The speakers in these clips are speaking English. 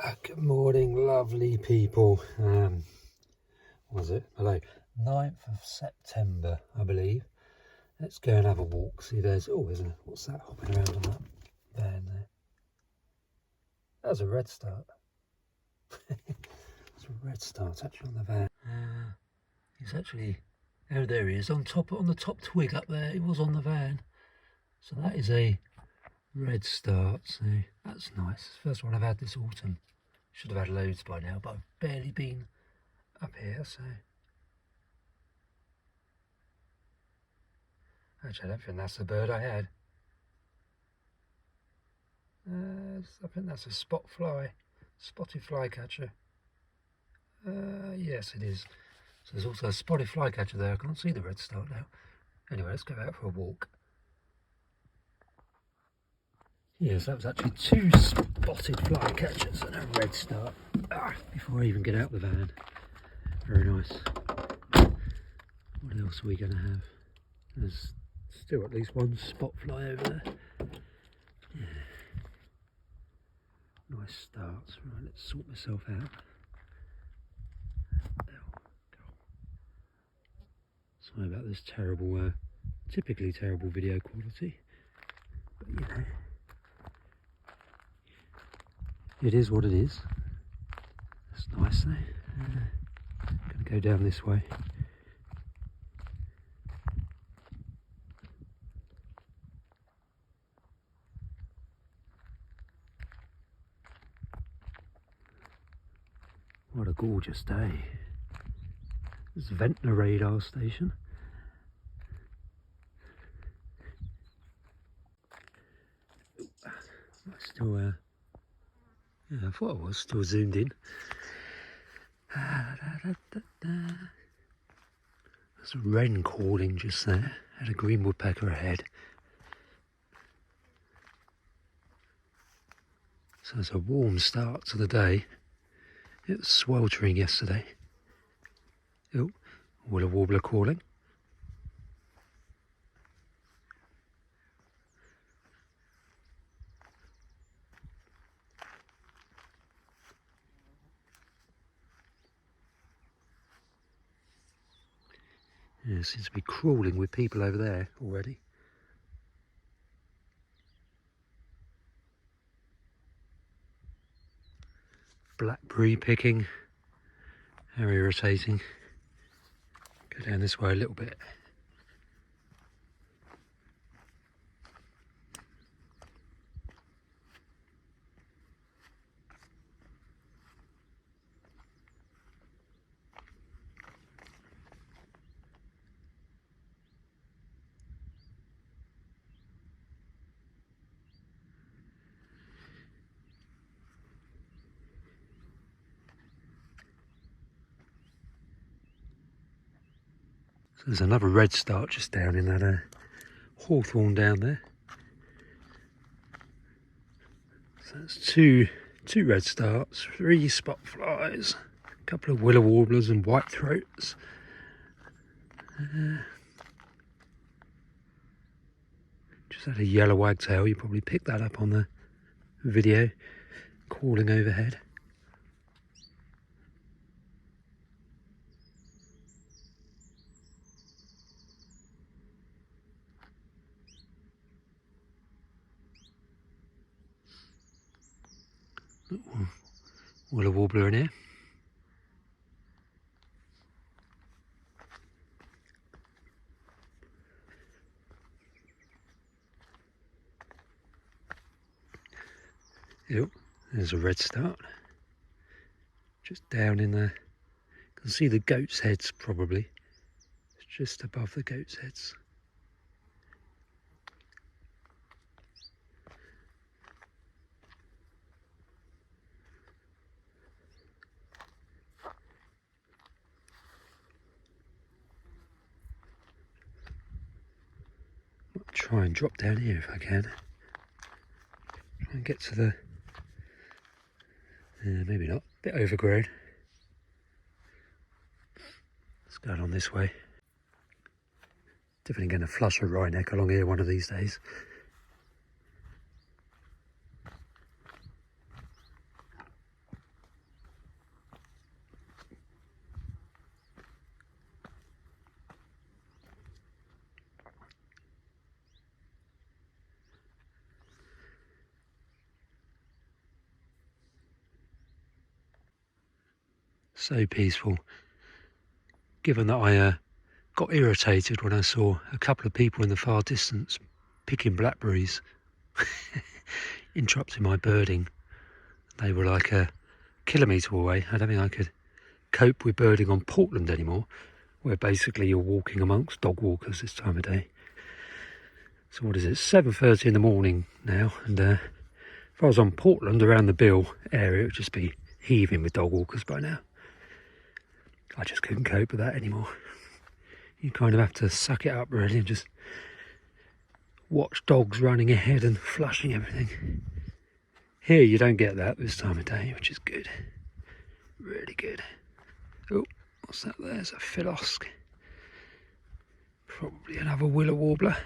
Good morning, lovely people. Was it? Hello. 9th of September, I believe. Let's go and have a walk. See, there's, oh, isn't it? What's that hopping around on that van there? That's a red start. It's a red start actually on the van. He's actually, oh, there he is, on the top twig up there. He was on the van. So that is a red start. So that's nice. First one I've had this autumn. Should have had loads by now, but I've barely been up here, so actually I don't think that's the bird I had. I think that's a spotted flycatcher. Yes, it is. So there's also a spotted flycatcher there. I can't see the red start now. Anyway, let's go out for a walk. Yes, that was actually 2 spotted flycatchers and a red start. Before I even get out the van. Very nice. What else are we going to have? There's still at least one spot fly over there. Yeah. Nice starts. Right, let's sort myself out. Sorry about this terrible, typically terrible video quality. But you know, it is what it is. That's nice though. Gonna go down this way. What a gorgeous day. This is Ventnor radar station. Still, yeah, I thought I was still zoomed in. There's a wren calling just there. Had a green woodpecker ahead. So it's a warm start to the day. It was sweltering yesterday. Oh, willow warbler calling. Yeah, it seems to be crawling with people over there already. Blackberry picking. How irritating. Go down this way a little bit. So there's another red start just down in that hawthorn down there. So that's two red starts, 3 spot flies, a couple of willow warblers and white throats. Just had a yellow wagtail. You probably picked that up on the video, calling overhead. Willow warbler in here. Yep, there's a red start. Just down in there. You can see the goat's heads probably. It's just above the goat's heads. I'll try and drop down here if I can. Try and get to the, maybe not, a bit overgrown. Let's go on this way. Definitely going to flush a wryneck along here one of these days. So peaceful. Given that I got irritated when I saw a couple of people in the far distance picking blackberries, interrupting my birding. They were like a kilometre away. I don't think I could cope with birding on Portland anymore, where basically you're walking amongst dog walkers this time of day. So what is it, 7:30 in the morning now, and if I was on Portland around the Bill area, it would just be heaving with dog walkers by now. I just couldn't cope with that anymore. You kind of have to suck it up really and just watch dogs running ahead and flushing everything. Here you don't get that this time of day, which is good. Really good. Oh, what's that there? There's a Philosk. Probably another willow warbler.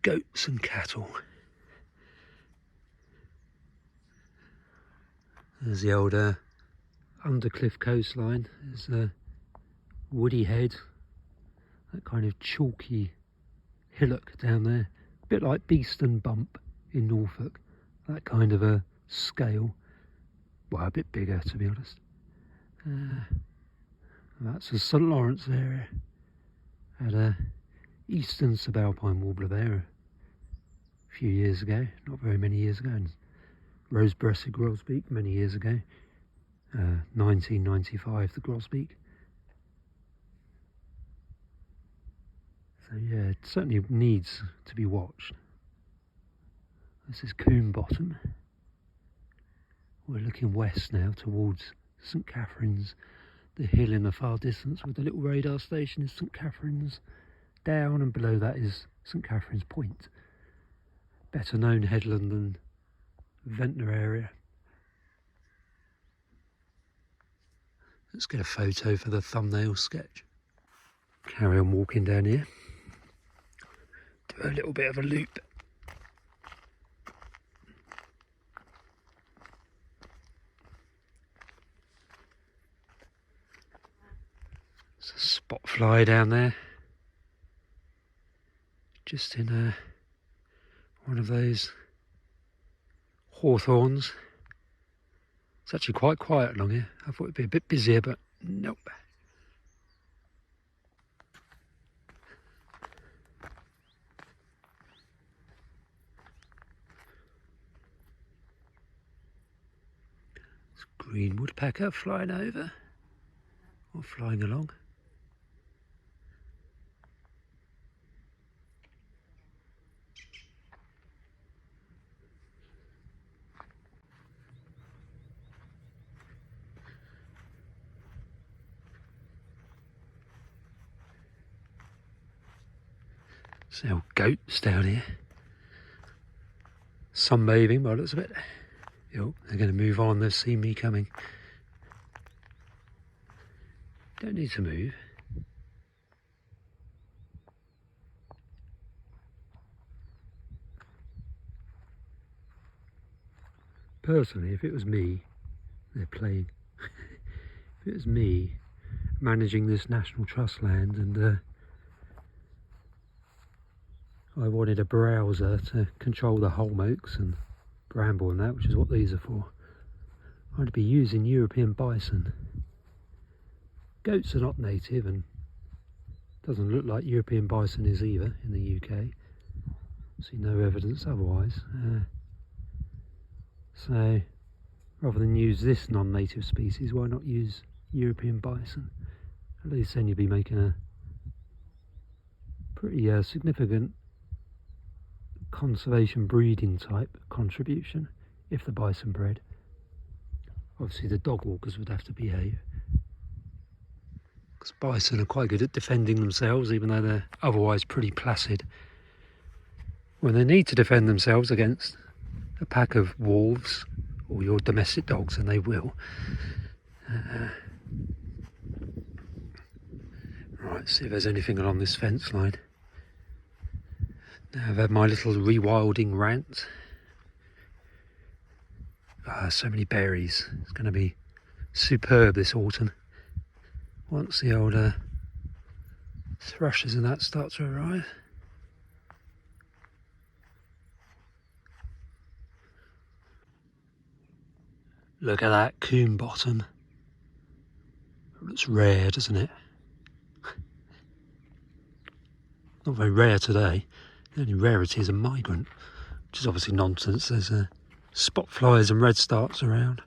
Goats and cattle. There's the old Undercliff coastline. There's a woody head, that kind of chalky hillock down there, a bit like Beeston Bump in Norfolk, that kind of a scale. Well, a bit bigger to be honest. That's the St Lawrence area. Had a eastern subalpine warbler there a few years ago, not very many years ago, and rose-breasted grosbeak many years ago, 1995 the grosbeak. So yeah, it certainly needs to be watched. This is Coombe Bottom. We're looking west now towards St Catherine's, the hill in the far distance with the little radar station is St Catherine's Down, and below that is St Catherine's Point. Better known headland than Ventnor area. Let's get a photo for the thumbnail sketch. Carry on walking down here. Do a little bit of a loop. There's a spot fly down there. Just in one of those hawthorns. It's actually quite quiet along here. I thought it'd be a bit busier, but nope. It's a green woodpecker flying over, or flying along. So goats down here, sunbathing by the looks of it. Yo, they're going to move on, they've seen me coming. Don't need to move. Personally, if it was me, they're playing. If it was me managing this National Trust land and I wanted a browser to control the holm oaks and bramble and that, which is what these are for, I'd be using European bison. Goats are not native, and doesn't look like European bison is either in the UK. See no evidence otherwise. So rather than use this non-native species, why not use European bison? At least then you'd be making a pretty significant conservation breeding type contribution if the bison bred. Obviously the dog walkers would have to behave, because bison are quite good at defending themselves, even though they're otherwise pretty placid. When they need to defend themselves against a pack of wolves or your domestic dogs, and they will. Right, see if there's anything along this fence line. Now I've had my little rewilding rant. So many berries. It's going to be superb this autumn. Once the old thrushes and that start to arrive. Look at that coon bottom. It looks rare, doesn't it? Not very rare today. The only rarity is a migrant, which is obviously nonsense. There's spot flies and red starts around.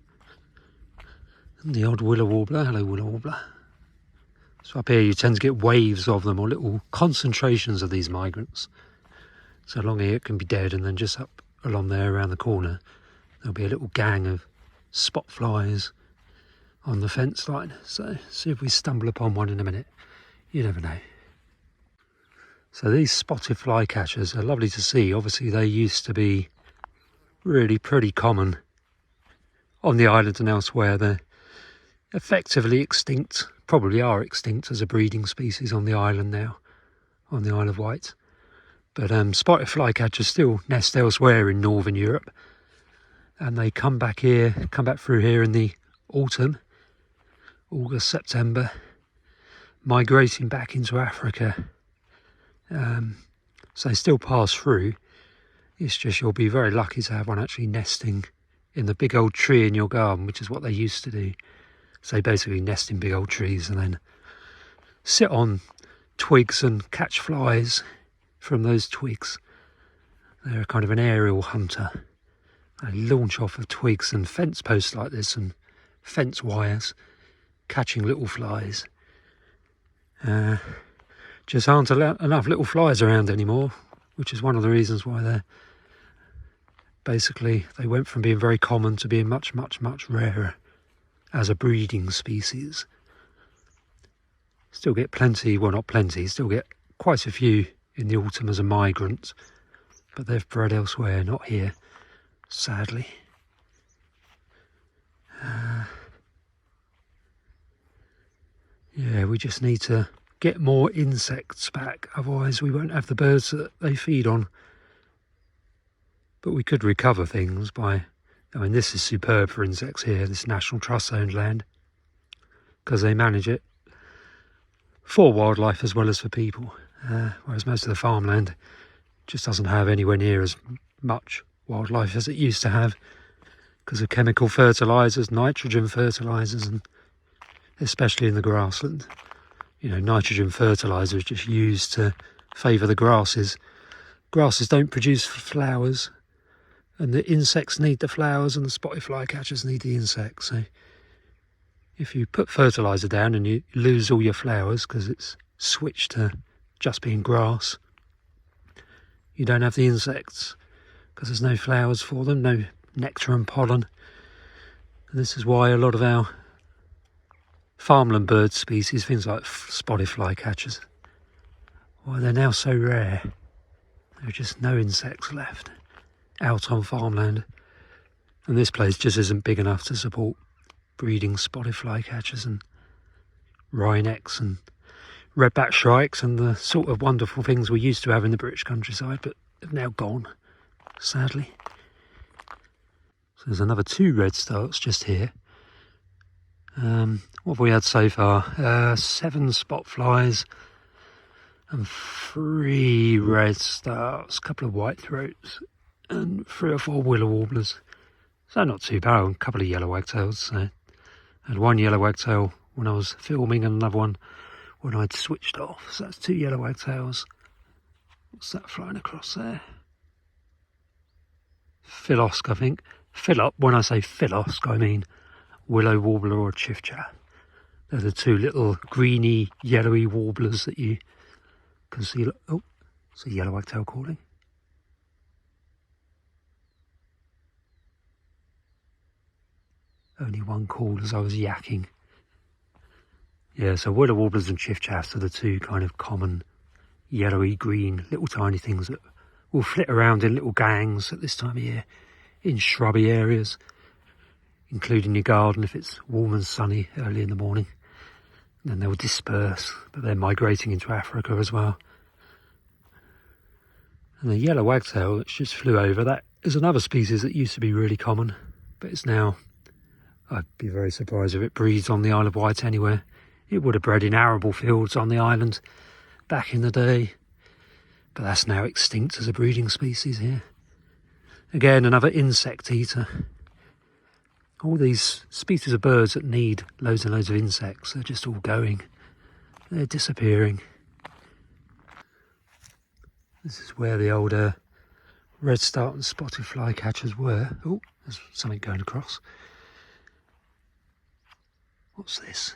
And the odd willow warbler. Hello, willow warbler. So up here you tend to get waves of them, or little concentrations of these migrants. So along here it can be dead, and then just up along there around the corner there'll be a little gang of spot flies on the fence line. So see if we stumble upon one in a minute. You never know. So these spotted flycatchers are lovely to see. Obviously they used to be really pretty common on the island and elsewhere. They're effectively extinct, probably are extinct as a breeding species on the island now, on the Isle of Wight. But spotted flycatchers still nest elsewhere in Northern Europe, and they come back through here in the autumn, August, September, migrating back into Africa. So they still pass through. It's just you'll be very lucky to have one actually nesting in the big old tree in your garden, which is what they used to do. So they basically nest in big old trees and then sit on twigs and catch flies from those twigs. They're kind of an aerial hunter. They launch off of twigs and fence posts like this and fence wires, catching little flies. Just aren't enough little flies around anymore, which is one of the reasons why they went from being very common to being much, much, much rarer as a breeding species. Still get plenty, well not plenty, still get quite a few in the autumn as a migrant, but they've bred elsewhere, not here, sadly. Yeah, we just need to get more insects back, otherwise we won't have the birds that they feed on. But we could recover things by, I mean this is superb for insects here, this National Trust owned land, because they manage it for wildlife as well as for people, whereas most of the farmland just doesn't have anywhere near as much wildlife as it used to have because of chemical fertilisers, nitrogen fertilisers, and especially in the grassland. You know, nitrogen fertiliser is just used to favour the grasses. Grasses don't produce flowers, and the insects need the flowers, and the spotted flycatchers need the insects. So if you put fertiliser down and you lose all your flowers because it's switched to just being grass, you don't have the insects because there's no flowers for them, no nectar and pollen. And this is why a lot of our farmland bird species, things like spotted flycatchers, why they're now so rare. There are just no insects left out on farmland, and this place just isn't big enough to support breeding spotted flycatchers and wrynecks and redback shrikes and the sort of wonderful things we used to have in the British countryside, but have now gone, sadly. So there's another 2 red starts just here. What have we had so far? 7 spot flies and 3 red starts, a couple of white throats and 3 or 4 willow warblers. So not too bad, a couple of yellow wagtails. So I had 1 yellow wagtail when I was filming and another one when I'd switched off. So that's 2 yellow wagtails. What's that flying across there? Philosk, I think. When I say philosk, I mean willow warbler or chiffchaff. They're the 2 little greeny, yellowy warblers that you can see. Oh, it's a yellow wagtail calling. Only one call as I was yakking. Yeah, so willow warblers and chiffchaffs are the 2 kind of common yellowy green little tiny things that will flit around in little gangs at this time of year in shrubby areas, including your garden if it's warm and sunny early in the morning. And then they'll disperse, but they're migrating into Africa as well. And the yellow wagtail that just flew over, that is another species that used to be really common, but it's now, I'd be very surprised if it breeds on the Isle of Wight anywhere. It would have bred in arable fields on the island back in the day, but that's now extinct as a breeding species here. Again, another insect eater. All these species of birds that need loads and loads of insects, they're just all going. They're disappearing. This is where the older redstart and spotted flycatchers were. Oh, there's something going across. What's this?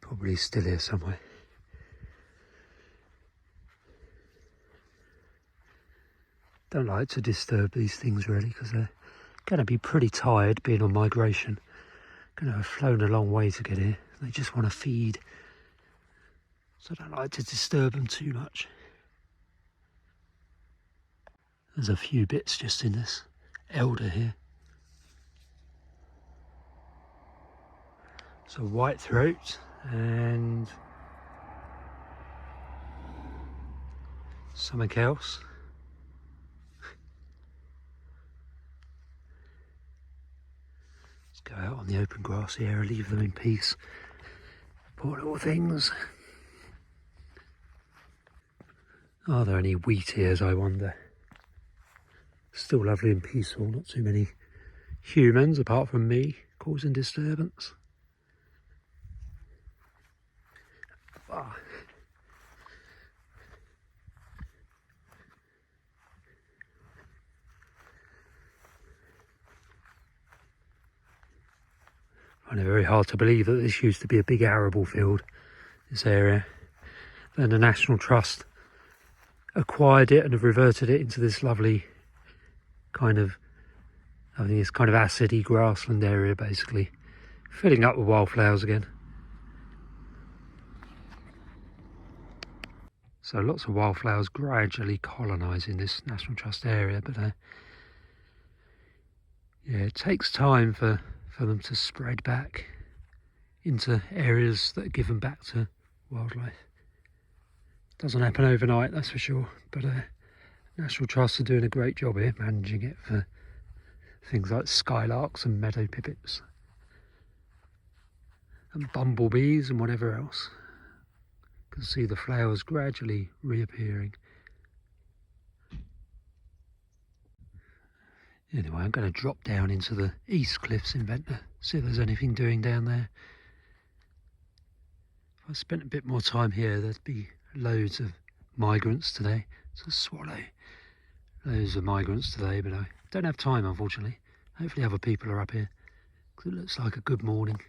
Probably still here somewhere. Don't like to disturb these things really, because they're going to be pretty tired being on migration. Going to have flown a long way to get here. They just want to feed. So I don't like to disturb them too much. There's a few bits just in this elder here. So white throat and something else. Let's go out on the open grassy area, leave them in peace. Poor little things. Are there any wheat ears, I wonder? Still lovely and peaceful, not too many humans apart from me causing disturbance. Ah. I find it very hard to believe that this used to be a big arable field, this area. Then the National Trust acquired it and have reverted it into this lovely kind of, I think it's kind of acidy grassland area basically, filling up with wildflowers again. So lots of wildflowers gradually colonising this National Trust area, but yeah, it takes time for them to spread back into areas that are given back to wildlife. Doesn't happen overnight, that's for sure, but National Trust are doing a great job here managing it for things like skylarks and meadow pipits and bumblebees and whatever else. You can see the flowers gradually reappearing. Anyway, I'm going to drop down into the East Cliffs in Ventnor, see if there's anything doing down there. If I spent a bit more time here, there'd be loads of migrants today. It's a swallow. Loads of migrants today, but I don't have time, unfortunately. Hopefully other people are up here, because it looks like a good morning.